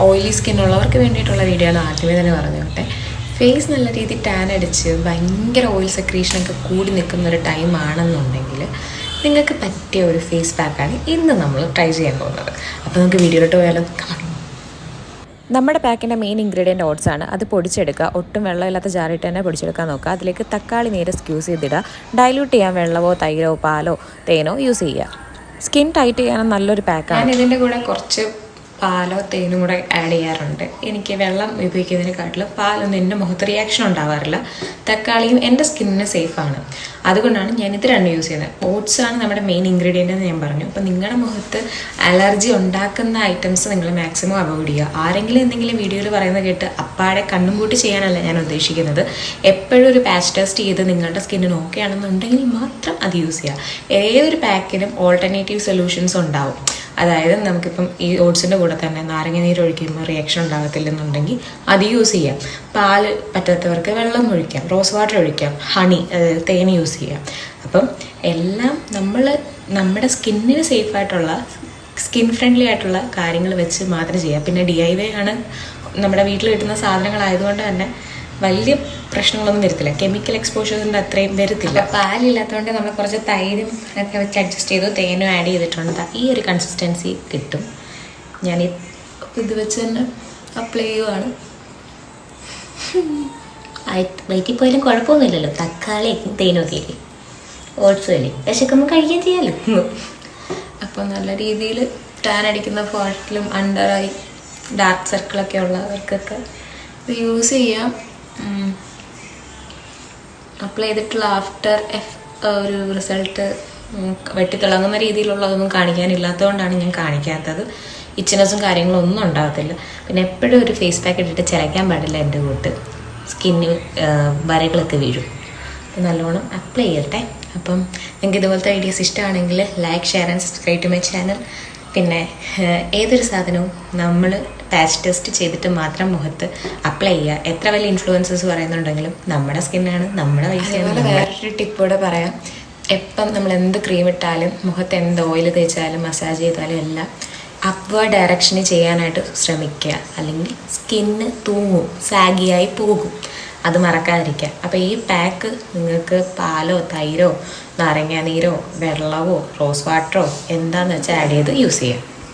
Oily സ്കിന്നുള്ളവർക്ക് വേണ്ടിയിട്ടുള്ള video ആണ് ആദ്യമേ തന്നെ പറഞ്ഞോട്ടെ. ഫേസ് നല്ല രീതിയിൽ ടാൻ അടിച്ച് ഭയങ്കര ഓയിൽ സെക്രീഷനൊക്കെ കൂടി നിൽക്കുന്ന ഒരു ടൈം ആണെന്നുണ്ടെങ്കിൽ നിങ്ങൾക്ക് പറ്റിയ ഒരു ഫേസ് പാക്കാണ് ഇന്ന് നമ്മൾ ട്രൈ ചെയ്യാൻ പോകുന്നത്. അപ്പോൾ നമുക്ക് വീഡിയോയിലോട്ട് പോയാലോ. നമ്മുടെ പാക്കിൻ്റെ മെയിൻ ഇൻഗ്രീഡിയൻറ്റ് ഓട്സ് ആണ്. അത് പൊടിച്ചെടുക്കുക. ഒട്ടും വെള്ളമില്ലാത്ത ജാറിട്ട് തന്നെ പൊടിച്ചെടുക്കാൻ നോക്കുക. അതിലേക്ക് തക്കാളി നീര് സ്ക്യൂസ് ചെയ്തിടുക. ഡൈല്യൂട്ട് ചെയ്യാൻ വെള്ളമോ തൈരോ പാലോ തേനോ യൂസ് ചെയ്യുക. സ്കിൻ ടൈറ്റ് ചെയ്യാനും നല്ലൊരു പാക്കാണ്. ഞാൻ ഇതിൻ്റെ കൂടെ കുറച്ച് പാലോ തേനും കൂടെ ആഡ് ചെയ്യാറുണ്ട്. എനിക്ക് വെള്ളം ഉപയോഗിക്കുന്നതിനെക്കാട്ടിലും പാലൊന്നും എൻ്റെ മുഖത്ത് റിയാക്ഷൻ ഉണ്ടാവാറില്ല. തക്കാളിയും എൻ്റെ സ്കിന്നിന് സേഫാണ്. അതുകൊണ്ടാണ് ഞാനിത് രണ്ടും യൂസ് ചെയ്യുന്നത്. ഓട്സ് ആണ് നമ്മുടെ മെയിൻ ഇൻഗ്രീഡിയൻ്റ് എന്ന് ഞാൻ പറഞ്ഞു. അപ്പോൾ നിങ്ങളുടെ മുഖത്ത് അലർജി ഉണ്ടാക്കുന്ന ഐറ്റംസ് നിങ്ങൾ മാക്സിമം അവോയ്ഡ് ചെയ്യുക. ആരെങ്കിലും എന്തെങ്കിലും വീഡിയോയിൽ പറയുന്നത് കേട്ട് അപ്പാടെ കണ്ണും കൂട്ടി ചെയ്യാനല്ല ഞാൻ ഉദ്ദേശിക്കുന്നത്. എപ്പോഴും ഒരു പാച്ച് ടെസ്റ്റ് ചെയ്ത് നിങ്ങളുടെ സ്കിന്നിന് ഓക്കെ ആണെന്നുണ്ടെങ്കിൽ മാത്രം അത് യൂസ് ചെയ്യുക. ഏതൊരു പാക്കിനും ഓൾട്ടർനേറ്റീവ് സൊല്യൂഷൻസ് ഉണ്ടാവും. അതായത് നമുക്കിപ്പം ഈ ഓട്സിൻ്റെ കൂടെ തന്നെ നാരങ്ങ നീര് ഒഴിക്കുമ്പോൾ റിയാക്ഷൻ ഉണ്ടാകത്തില്ലെന്നുണ്ടെങ്കിൽ അത് യൂസ് ചെയ്യാം. പാല് പറ്റാത്തവർക്ക് വെള്ളം ഒഴിക്കാം, റോസ് വാട്ടർ ഒഴിക്കാം, ഹണി അതായത് തേൻ യൂസ് ചെയ്യാം. അപ്പം എല്ലാം നമ്മുടെ സ്കിന്നിന് സേഫായിട്ടുള്ള സ്കിൻ ഫ്രണ്ട്ലി ആയിട്ടുള്ള കാര്യങ്ങൾ വെച്ച് മാത്രം ചെയ്യാം. പിന്നെ DIY ആണ്, നമ്മുടെ വീട്ടിൽ കിട്ടുന്ന സാധനങ്ങളായതുകൊണ്ട് തന്നെ വലിയ പ്രശ്നങ്ങളൊന്നും വരത്തില്ല. കെമിക്കൽ എക്സ്പോഷറിൻ്റെ അത്രയും വരത്തില്ല. പാലില്ലാത്തതുകൊണ്ട് നമ്മൾ കുറച്ച് തൈരും ഒക്കെ വെച്ച് അഡ്ജസ്റ്റ് ചെയ്തു, തേനും ആഡ് ചെയ്തിട്ടുണ്ട്. ഈ ഒരു കൺസിസ്റ്റൻസി കിട്ടും. ഞാൻ ഇത് വെച്ച് തന്നെ അപ്ലൈ ചെയ്യുവാണ്. വയറ്റിൽ പോയാലും കുഴപ്പമൊന്നുമില്ലല്ലോ. തക്കാളിയും തേനും ഒക്കെ ഇല്ലേ, ഓട്സും അല്ലേ, വിശക്കുമ്പോൾ കഴിക്കാൻ ചെയ്യാമല്ലോ. അപ്പോൾ നല്ല രീതിയിൽ ടാൻ അടിക്കുന്ന ഫോട്ടിലും അണ്ടറായി ഡാർക്ക് സർക്കിളൊക്കെ ഉള്ളവർക്കൊക്കെ ഇത് യൂസ് ചെയ്യാം. അപ്ലൈ ചെയ്തിട്ടുള്ള ആഫ്റ്റർ ഒരു റിസൾട്ട് വെട്ടിത്തിളങ്ങുന്ന രീതിയിലുള്ളതൊന്നും കാണിക്കാനില്ലാത്തതുകൊണ്ടാണ് ഞാൻ കാണിക്കാത്തത്. ഇച്ചിനെസ്സും കാര്യങ്ങളും ഒന്നും ഉണ്ടാകത്തില്ല. പിന്നെ എപ്പോഴും ഒരു ഫേസ് പാക്ക് ഇട്ടിട്ട് ചിലയ്ക്കാൻ പാടില്ല. എൻ്റെ കൂട്ട് സ്കിന്നിൽ വരകളൊക്കെ വീഴും. അപ്പം നല്ലോണം അപ്ലൈ ചെയ്യട്ടെ. അപ്പം നിങ്ങൾക്ക് ഇതുപോലത്തെ വീഡിയോസ് ഇഷ്ടമാണെങ്കിൽ like, share and subscribe to my channel. പിന്നെ ഏതൊരു സാധനവും നമ്മൾ പാച്ച് ടെസ്റ്റ് ചെയ്തിട്ട് മാത്രം മുഖത്ത് അപ്ലൈ ചെയ്യുക. എത്ര വലിയ ഇൻഫ്ലുവൻസേഴ്സ് പറയുന്നുണ്ടെങ്കിലും നമ്മുടെ സ്കിന്നാണ്, നമ്മുടെ വയസ്സാണ്. വേറൊരു ടിപ്പോടെ പറയാം. എപ്പം നമ്മൾ എന്ത് ക്രീം ഇട്ടാലും മുഖത്ത് എന്ത് ഓയിൽ തേച്ചാലും മസാജ് ചെയ്താലും എല്ലാം അപ്വേർഡ് ഡയറക്ഷനിൽ ചെയ്യാനായിട്ട് ശ്രമിക്കുക. അല്ലെങ്കിൽ സ്കിന്ന് തൂങ്ങും, സാഗിയായി പോകും. അത് മറക്കാതിരിക്കുക. അപ്പോൾ ഈ പാക്ക് നിങ്ങൾക്ക് പാലോ തൈരോ നാരങ്ങാനീരോ വെള്ളമോ റോസ് വാട്ടറോ എന്താണെന്ന് വെച്ചാൽ ആഡ് ചെയ്ത് യൂസ് ചെയ്യാം.